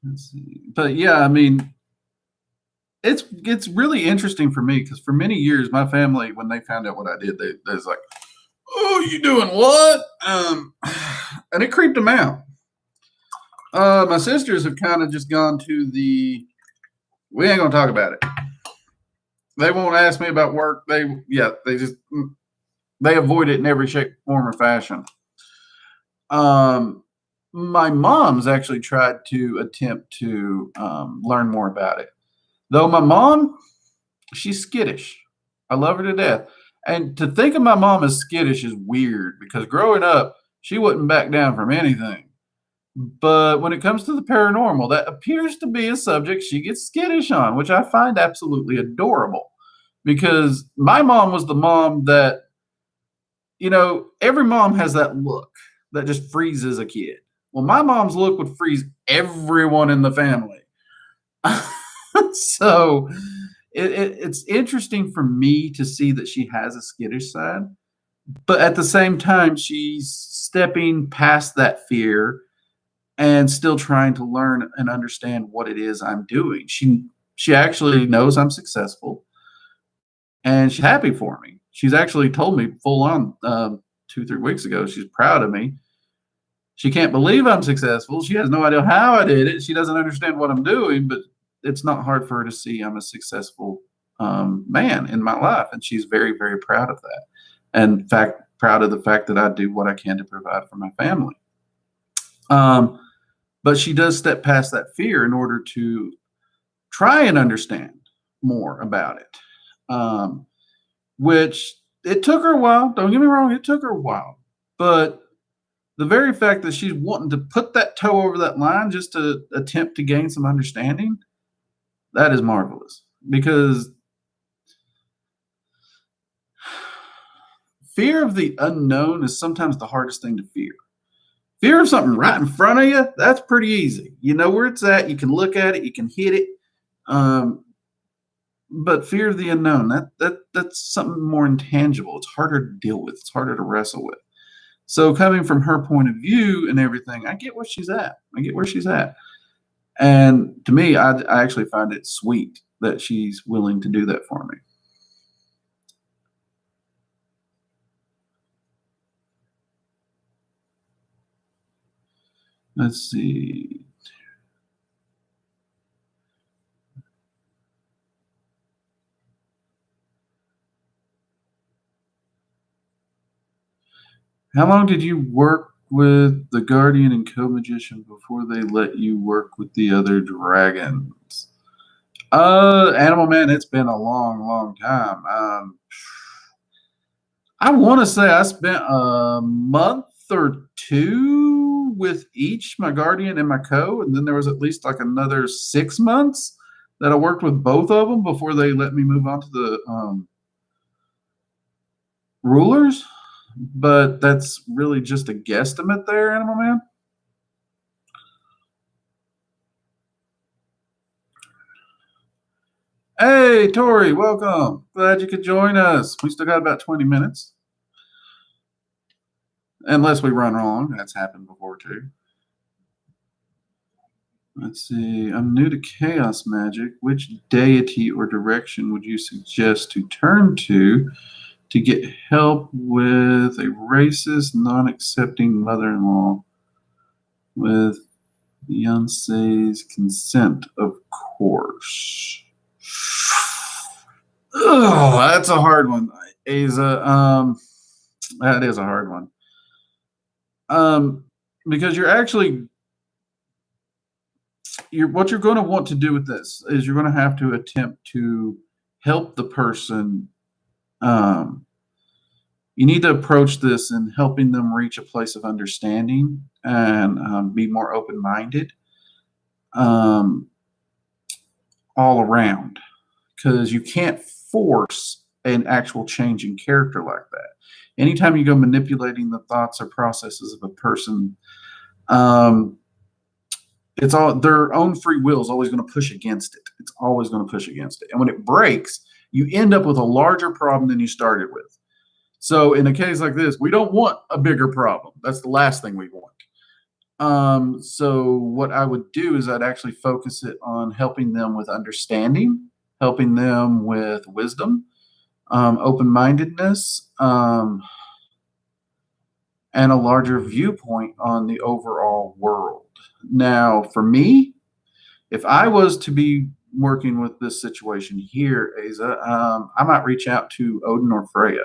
Let's see. But yeah, I mean, it's really interesting for me because for many years, my family, when they found out what I did, they was like, "Oh, you doing what?" And it creeped them out. My sisters have kind of just gone to the, we ain't gonna talk about it. They won't ask me about work. They avoid it in every shape, form, or fashion. My mom's actually tried to attempt to learn more about it. Though my mom, she's skittish. I love her to death. And to think of my mom as skittish is weird because growing up, she wouldn't back down from anything. But when it comes to the paranormal, that appears to be a subject she gets skittish on, which I find absolutely adorable. Because my mom was the mom that, every mom has that look that just freezes a kid. Well, my mom's look would freeze everyone in the family. So it's interesting for me to see that she has a skittish side, but at the same time, she's stepping past that fear and still trying to learn and understand what it is I'm doing. She actually knows I'm successful, and she's happy for me. She's actually told me full on 2-3 weeks ago she's proud of me. She can't believe I'm successful. She has no idea how I did it. She doesn't understand what I'm doing, but it's not hard for her to see I'm a successful man in my life, and she's very, very proud of that. And in fact, proud of the fact that I do what I can to provide for my family. But she does step past that fear in order to try and understand more about it, which it took her a while. Don't get me wrong, it took her a while. But the very fact that she's wanting to put that toe over that line just to attempt to gain some understanding, that is marvelous. Because fear of the unknown is sometimes the hardest thing to fear. Fear of something right in front of you, that's pretty easy. You know where it's at, you can look at it, you can hit it. But fear of the unknown, that's something more intangible. It's harder to deal with, it's harder to wrestle with. So coming from her point of view and everything, I get where she's at. I get where she's at. And to me, I actually find it sweet that she's willing to do that for me. Let's see. How long did you work with the Guardian and Co-Magician before they let you work with the other dragons? Animal Man, it's been a long, long time. I want to say I spent a month or two with each, my Guardian and my Co, and then there was at least like another 6 months that I worked with both of them before they let me move on to the rulers. But that's really just a guesstimate there, Animal Man. Hey, Tori, welcome. Glad you could join us. We still got about 20 minutes. Unless we run wrong. That's happened before, too. Let's see. I'm new to chaos magic. Which deity or direction would you suggest to turn to get help with a racist, non-accepting mother-in-law with Beyonce's consent, of course? Oh, that's a hard one, Asa. That is a hard one. Because what you're going to want to do with this is you're going to have to attempt to help the person. You need to approach this in helping them reach a place of understanding and be more open-minded all around, because you can't force an actual change in character like that. Anytime you go manipulating the thoughts or processes of a person, it's all their own free will is always going to push against it. It's always going to push against it. And when it breaks, you end up with a larger problem than you started with. So in a case like this, we don't want a bigger problem. That's the last thing we want. So what I would do is I'd actually focus it on helping them with understanding, helping them with wisdom, open-mindedness, and a larger viewpoint on the overall world. Now, for me, if I was to be working with this situation here, Asa, I might reach out to Odin or Freya.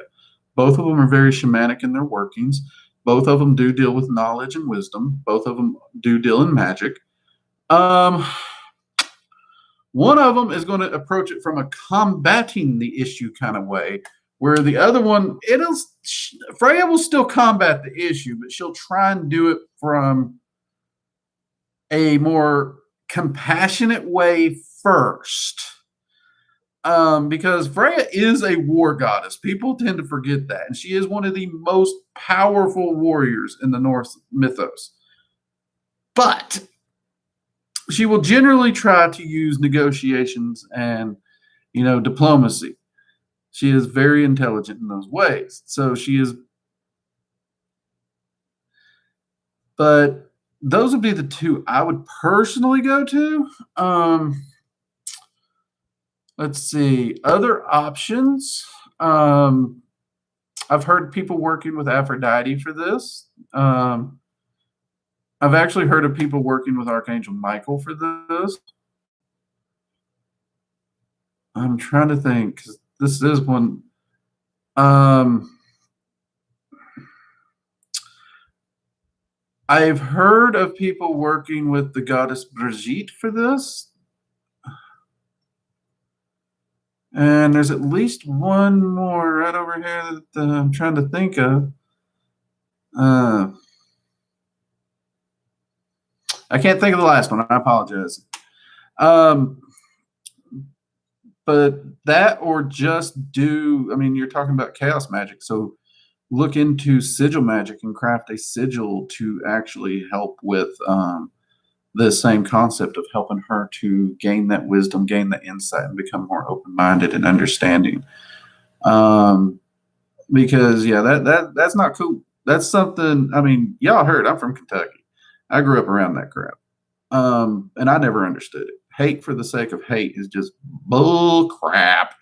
Both of them are very shamanic in their workings. Both of them do deal with knowledge and wisdom. Both of them do deal in magic. One of them is going to approach it from a combating the issue kind of way, where the other one, Freya will still combat the issue, but she'll try and do it from a more compassionate way first. Because Freya is a war goddess. People tend to forget that. And she is one of the most powerful warriors in the Norse mythos. But she will generally try to use negotiations and, diplomacy. She is very intelligent in those ways. So she is, but those would be the two I would personally go to. Let's see. Other options. I've heard people working with Aphrodite for this. I've actually heard of people working with Archangel Michael for this. I'm trying to think. This is one. I've heard of people working with the goddess Brigitte for this. And there's at least one more right over here that I'm trying to think of. I can't think of the last one. I apologize. But that, or just do, you're talking about chaos magic. So look into sigil magic and craft a sigil to actually help with the same concept of helping her to gain that wisdom, gain that insight, and become more open-minded and understanding. Because that's not cool. That's something. Y'all heard I'm from Kentucky. I grew up around that crap, and I never understood it. Hate for the sake of hate is just bull crap.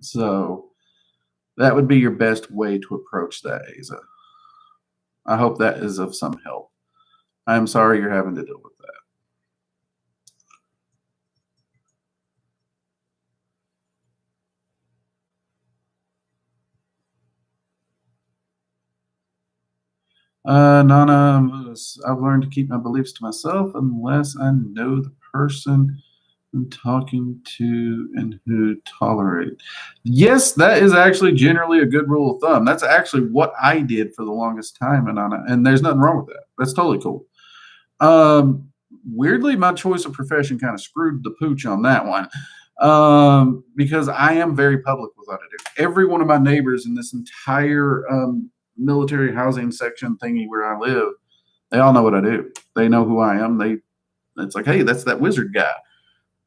So that would be your best way to approach that, Asa. I hope that is of some help. I'm sorry you're having to deal with that. Nana, I've learned to keep my beliefs to myself unless I know the person I'm talking to and who tolerate. Yes, that is actually generally a good rule of thumb. That's actually what I did for the longest time, and there's nothing wrong with that. That's totally cool. Weirdly, my choice of profession kind of screwed the pooch on that one. Because I am very public with what I do. Every one of my neighbors in this entire military housing section thingy where I live, they all know what I do. They know who I am. It's like, hey, that's that wizard guy.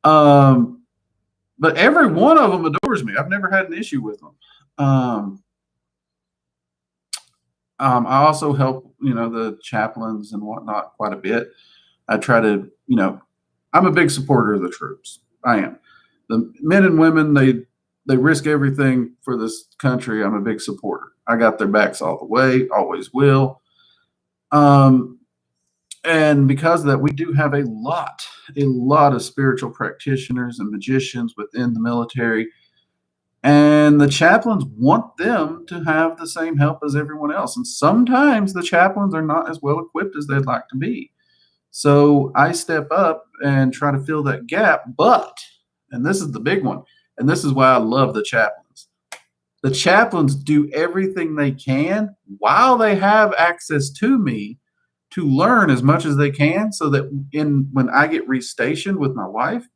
But every one of them adores me. I've never had an issue with them. I also help, the chaplains and whatnot quite a bit. I try to, I'm a big supporter of the troops. I am. The men and women, they risk everything for this country. I'm a big supporter. I got their backs all the way, always will. And because of that, we do have a lot of spiritual practitioners and magicians within the military. And the chaplains want them to have the same help as everyone else. And sometimes the chaplains are not as well equipped as they'd like to be. So I step up and try to fill that gap. But, and this is the big one, and this is why I love the chaplains. The chaplains do everything they can while they have access to me to learn as much as they can, so that when I get restationed with my wife,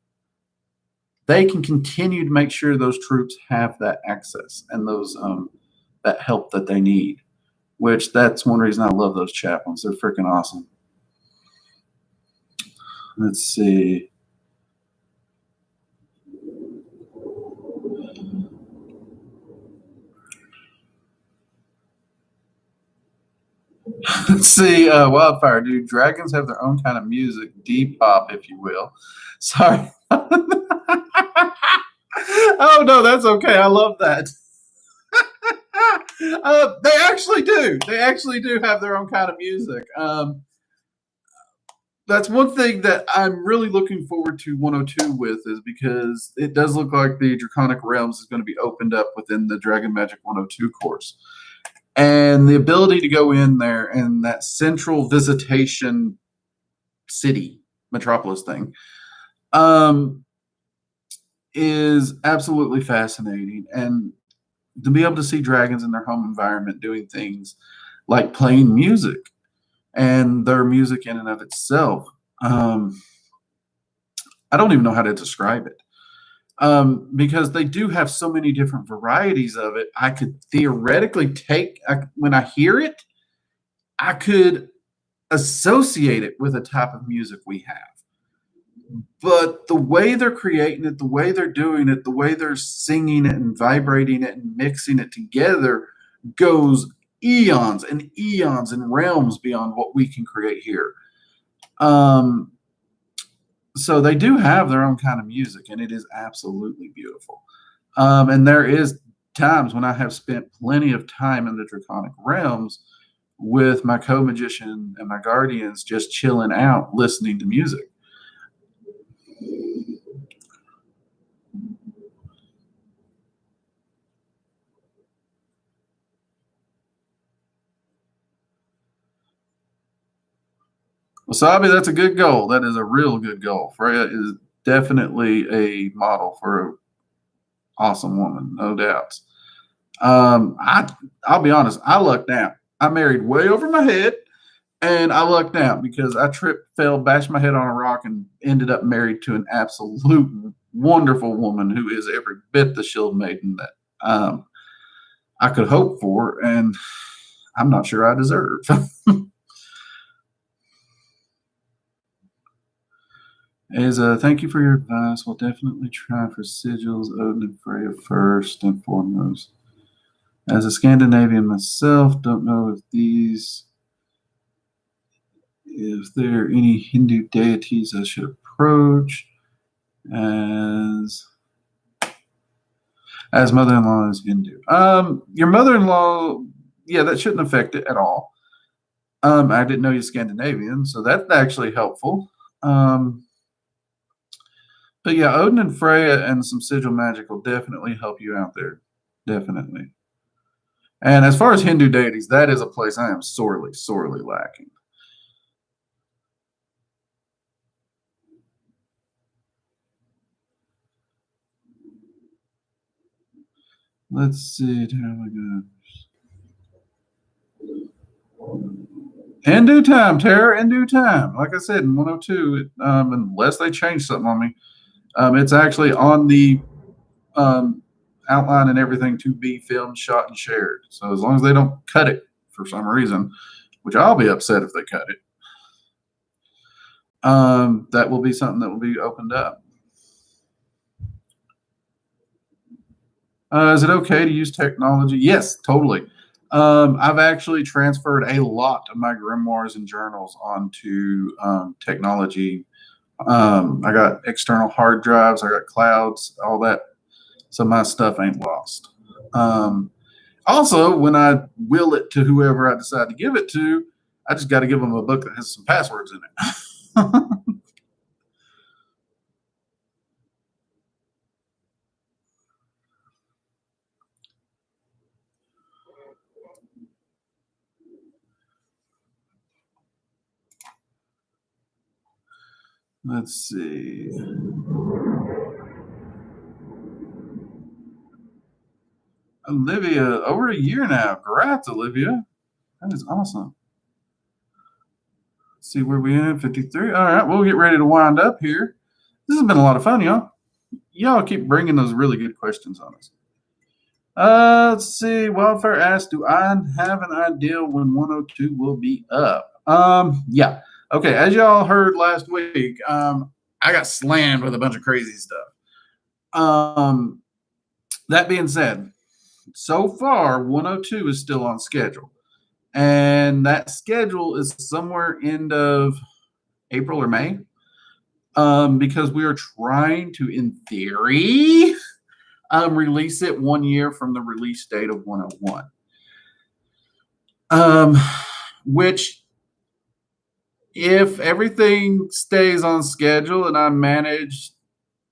they can continue to make sure those troops have that access and those that help that they need. Which that's one reason I love those chaplains. They're freaking awesome. Let's see. Let's see. Wildfire, do dragons have their own kind of music? D-pop, if you will. Sorry. Oh, no, that's okay. I love that. They actually do. They actually do have their own kind of music. That's one thing that I'm really looking forward to 102 with, is because it does look like the Draconic Realms is going to be opened up within the Dragon Magic 102 course. And the ability to go in there and that central visitation city, metropolis thing, is absolutely fascinating. And to be able to see dragons in their home environment doing things like playing music and their music in and of itself. I don't even know how to describe it. Because they do have so many different varieties of it. I could theoretically when I hear it, I could associate it with a type of music we have. But the way they're creating it, the way they're doing it, the way they're singing it and vibrating it and mixing it together goes eons and eons and realms beyond what we can create here. So they do have their own kind of music, and it is absolutely beautiful. And there is times when I have spent plenty of time in the Draconic realms with my co-magician and my guardians just chilling out, listening to music. Wasabi, that's a good goal. That is a real good goal. Freya is definitely a model for an awesome woman, no doubts. I'll be honest, I lucked out. I married way over my head, and I lucked out because I tripped, fell, bashed my head on a rock, and ended up married to an absolute wonderful woman who is every bit the shield maiden that I could hope for, and I'm not sure I deserve. Thank you for your advice. We'll definitely try for Sigils, Odin, and Freya first and foremost. As a Scandinavian myself, don't know if there are any Hindu deities I should approach as mother-in-law is Hindu. Your mother-in-law, yeah, that shouldn't affect it at all. I didn't know you're Scandinavian, so that's actually helpful. But yeah, Odin and Freya and some sigil magic will definitely help you out there. Definitely. And as far as Hindu deities, that is a place I am sorely, sorely lacking. Let's see. How we go? In due time, Tara. In due time. Like I said, in 102, unless they change something on me, it's actually on the outline and everything to be filmed, shot, and shared. So as long as they don't cut it for some reason, which I'll be upset if they cut it, that will be something that will be opened up. Is it okay to use technology? Yes, totally. I've actually transferred a lot of my grimoires and journals onto technology. I got external hard drives, I got clouds, all that. So my stuff ain't lost. Also, when I will it to whoever I decide to give it to, I just got to give them a book that has some passwords in it. Let's see. Olivia, over a year now. Congrats, Olivia. That is awesome. Let's see where we at. 53. All right, we'll get ready to wind up here. This has been a lot of fun, y'all. Y'all keep bringing those really good questions on us. Let's see. Wildfire asked, do I have an idea when 102 will be up? Yeah. Okay, as y'all heard last week, I got slammed with a bunch of crazy stuff. That being said, so far 102 is still on schedule, and that schedule is somewhere end of April or May, because we are trying to, in theory, release it 1 year from the release date of 101. Which, if everything stays on schedule and I manage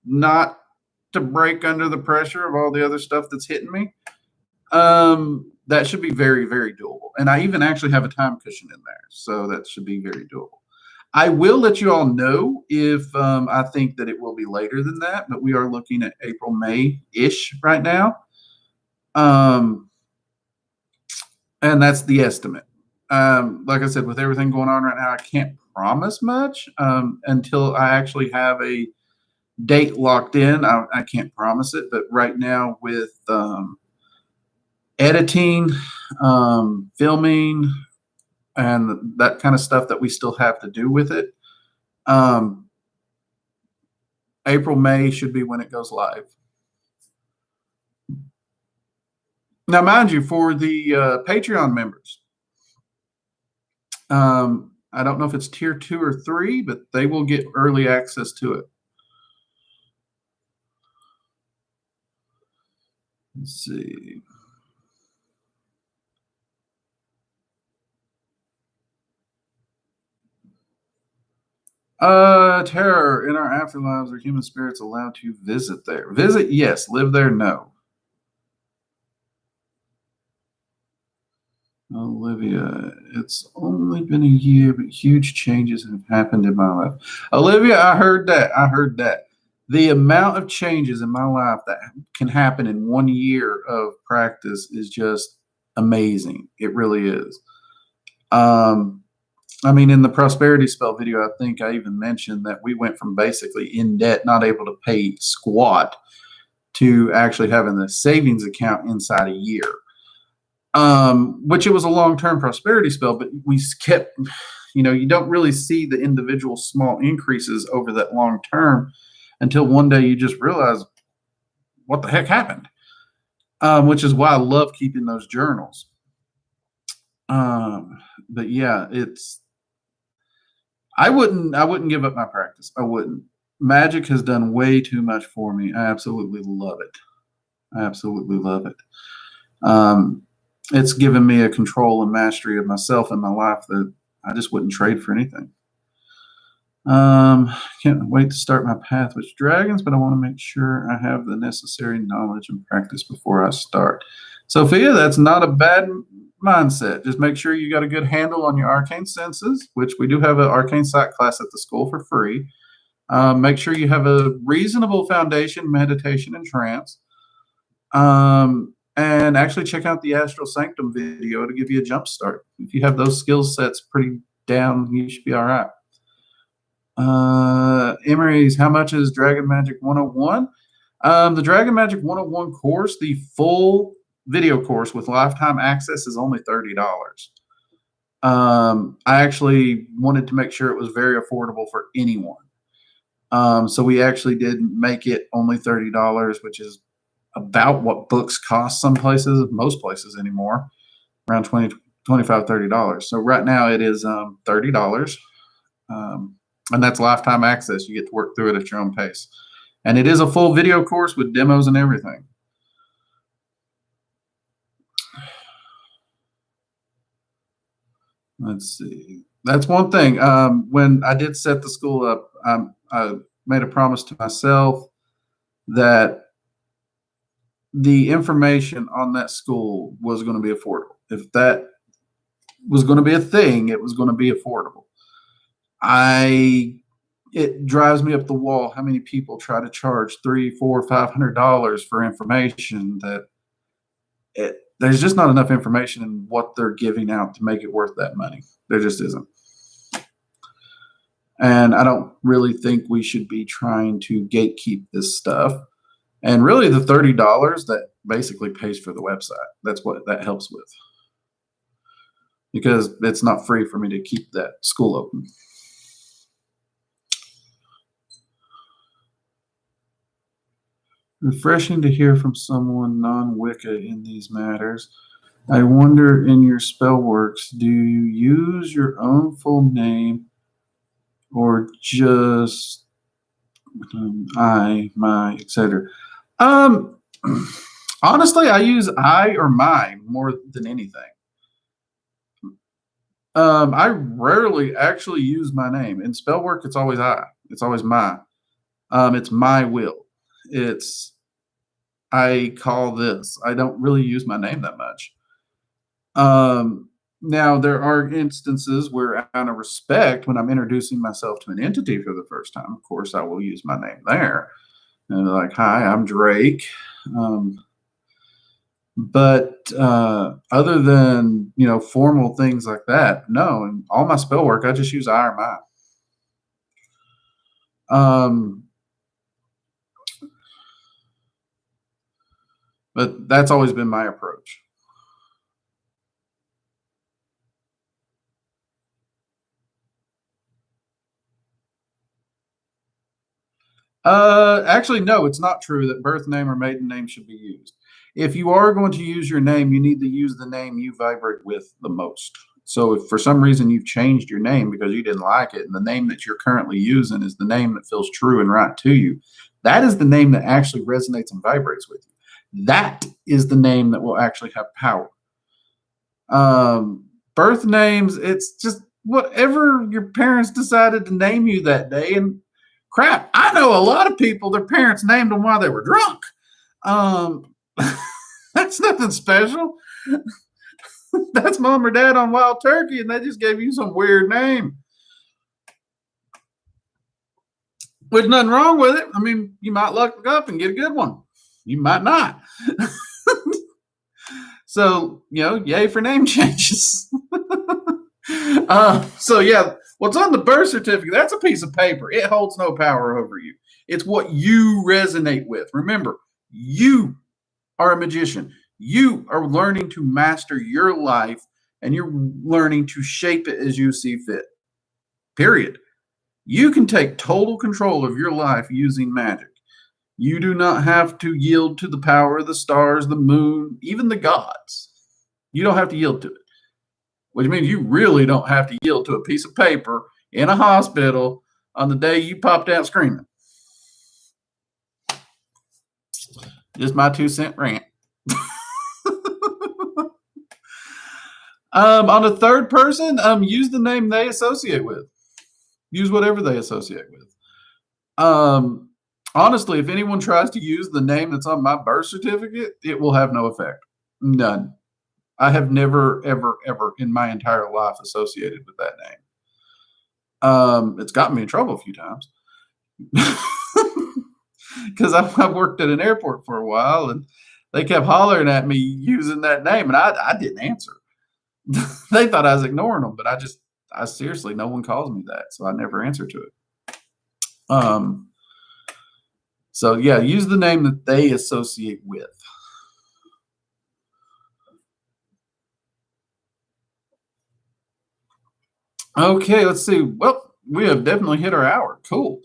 not to break under the pressure of all the other stuff that's hitting me, that should be very, very doable. And I even actually have a time cushion in there, so that should be very doable. I will let you all know if I think that it will be later than that, but we are looking at April, May-ish right now. And that's the estimate. like I said, with everything going on right now, I can't promise much until I actually have a date locked in. I can't promise it, but right now with editing, filming, and that kind of stuff that we still have to do with it, April, May should be when it goes live. Now, mind you, for the Patreon members, I don't know if it's tier 2 or 3, but they will get early access to it. Let's see. Terror. In our afterlives, are human spirits allowed to visit there? Visit, yes. Live there, no. Olivia, it's only been a year, but huge changes have happened in my life. Olivia, I heard that. I heard that. The amount of changes in my life that can happen in 1 year of practice is just amazing. It really is. I mean, in the prosperity spell video, I think I even mentioned that we went from basically in debt, not able to pay squat, to actually having the savings account inside a year. Which it was a long-term prosperity spell, but we kept, you don't really see the individual small increases over that long term until one day you just realize what the heck happened. Which is why I love keeping those journals. But yeah, I wouldn't give up my practice. I wouldn't. Magic has done way too much for me. I absolutely love it. I absolutely love it. It's given me a control and mastery of myself and my life that I just wouldn't trade for anything. Can't wait to start my path with dragons, but I want to make sure I have the necessary knowledge and practice before I start. Sophia, that's not a bad mindset. Just make sure you got a good handle on your arcane senses, which we do have an arcane sight class at the school for free. Make sure you have a reasonable foundation, meditation, and trance. And actually check out the Astral Sanctum video to give you a jump start. If you have those skill sets pretty down, you should be all right. Emery's, how much is Dragon Magic 101? The Dragon Magic 101 course, the full video course with lifetime access, is only $30. I actually wanted to make sure it was very affordable for anyone. So we actually did make it only $30, which is about what books cost some places, most places anymore, around $25, $30. So right now it is $30. And that's lifetime access. You get to work through it at your own pace. And it is a full video course with demos and everything. Let's see. That's one thing. When I did set the school up, I made a promise to myself that the information on that school was going to be affordable. If that was going to be a thing, it was going to be affordable. It drives me up the wall how many people try to charge $300, $400, $500 for information that there's just not enough information in what they're giving out to make it worth that money. There just isn't. And I don't really think we should be trying to gatekeep this stuff. And really the $30 that basically pays for the website. That's what that helps with. Because it's not free for me to keep that school open. Refreshing to hear from someone non-Wicca in these matters. I wonder, in your spell works, do you use your own full name or just I, my, etc.? Honestly, I use I or my more than anything. I rarely actually use my name. In spell work, it's always I. It's always my. It's my will. It's I call this. I don't really use my name that much. Now, there are instances where, out of respect, when I'm introducing myself to an entity for the first time, of course, I will use my name there. And like, hi, I'm Drake. But other than, formal things like that, no. And all my spell work, I just use I or my. But that's always been my approach. Actually, no, it's not true that birth name or maiden name should be used. If you are going to use your name, you need to use the name you vibrate with the most. So if for some reason you've changed your name because you didn't like it, and the name that you're currently using is the name that feels true and right to you, that is the name that actually resonates and vibrates with you. That is the name that will actually have power. Birth names, it's just whatever your parents decided to name you that day. And crap, I know a lot of people, their parents named them while they were drunk. That's nothing special. That's mom or dad on Wild Turkey, and they just gave you some weird name. There's nothing wrong with it. I mean, you might luck up and get a good one. You might not. So, yay for name changes. So, yeah, what's on the birth certificate, that's a piece of paper. It holds no power over you. It's what you resonate with. Remember, you are a magician. You are learning to master your life, and you're learning to shape it as you see fit. Period. You can take total control of your life using magic. You do not have to yield to the power of the stars, the moon, even the gods. You don't have to yield to it, which means you really don't have to yield to a piece of paper in a hospital on the day you popped out screaming. Just my 2-cent rant. On a third person, use the name they associate with. Use whatever they associate with. Honestly, if anyone tries to use the name that's on my birth certificate, it will have no effect. None. I have never, ever, ever in my entire life associated with that name. It's gotten me in trouble a few times. Because I worked at an airport for a while, and they kept hollering at me using that name, and I didn't answer. They thought I was ignoring them, but I seriously, no one calls me that, so I never answer to it. So yeah, use the name that they associate with. Okay, let's see. Well, we have definitely hit our hour. Cool.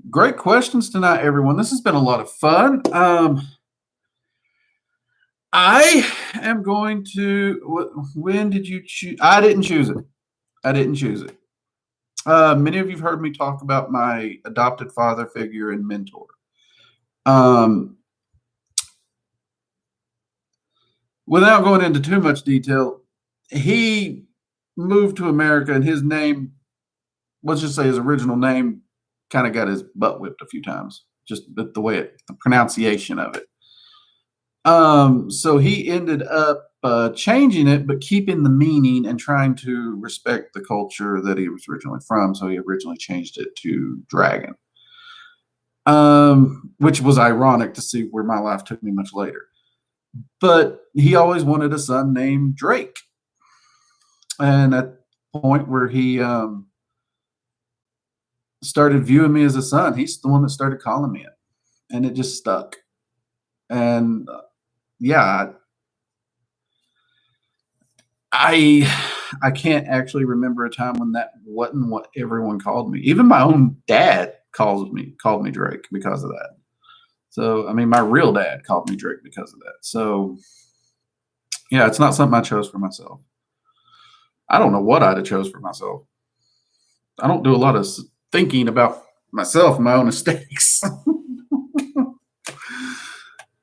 Great questions tonight, everyone. This has been a lot of fun. I am going to. When did you choose? I didn't choose it. I didn't choose it. Many of you have heard me talk about my adopted father figure and mentor. Without going into too much detail, he moved to America, and his name, let's just say his original name, kind of got his butt whipped a few times, just the way the pronunciation of it. So he ended up changing it, but keeping the meaning and trying to respect the culture that he was originally from. So he originally changed it to dragon, which was ironic to see where my life took me much later. But he always wanted a son named Drake. And at the point where he started viewing me as a son, he's the one that started calling me it. And it just stuck. And yeah, I can't actually remember a time when that wasn't what everyone called me. Even my own dad called me Drake because of that. So I mean, my real dad called me Drake because of that. So yeah, it's not something I chose for myself. I don't know what I'd have chose for myself. I don't do a lot of thinking about myself and my own aesthetics.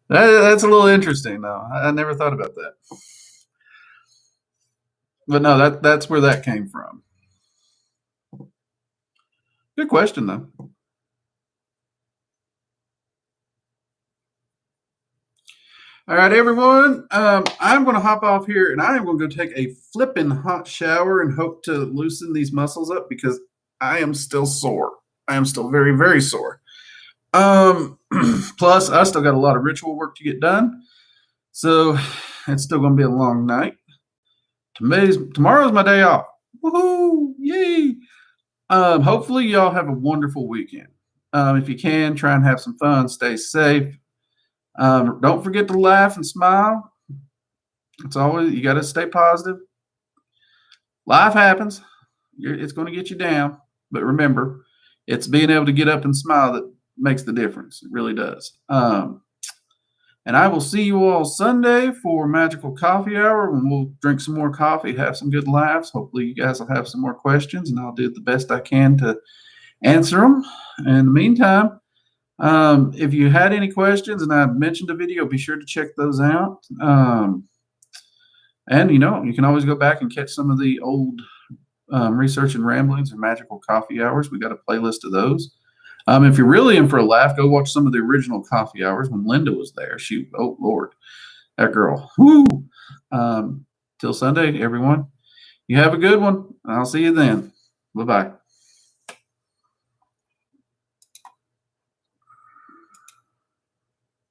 That's a little interesting, though. I never thought about that. But no, that's where that came from. Good question, though. All right, everyone. I'm going to hop off here, and I am going to go take a flipping hot shower and hope to loosen these muscles up because I am still sore. I am still very, very sore. Plus, I still got a lot of ritual work to get done. So it's still going to be a long night. Tomorrow's my day off. Woohoo! Yay! Hopefully y'all have a wonderful weekend. If you can, try and have some fun. Stay safe. Don't forget to laugh and smile. It's always, you got to stay positive. Life happens. It's going to get you down. But remember, it's being able to get up and smile that makes the difference. It really does. And I will see you all Sunday for Magical Coffee Hour, when we'll drink some more coffee, have some good laughs. Hopefully you guys will have some more questions, and I'll do the best I can to answer them. In the meantime, if you had any questions and I mentioned a video, be sure to check those out. And, you can always go back and catch some of the old Research and Ramblings and Magical Coffee Hours. We got a playlist of those. If you're really in for a laugh, go watch some of the original coffee hours when Linda was there. Oh Lord, that girl. Woo! Till Sunday, everyone. You have a good one. I'll see you then. Bye-bye.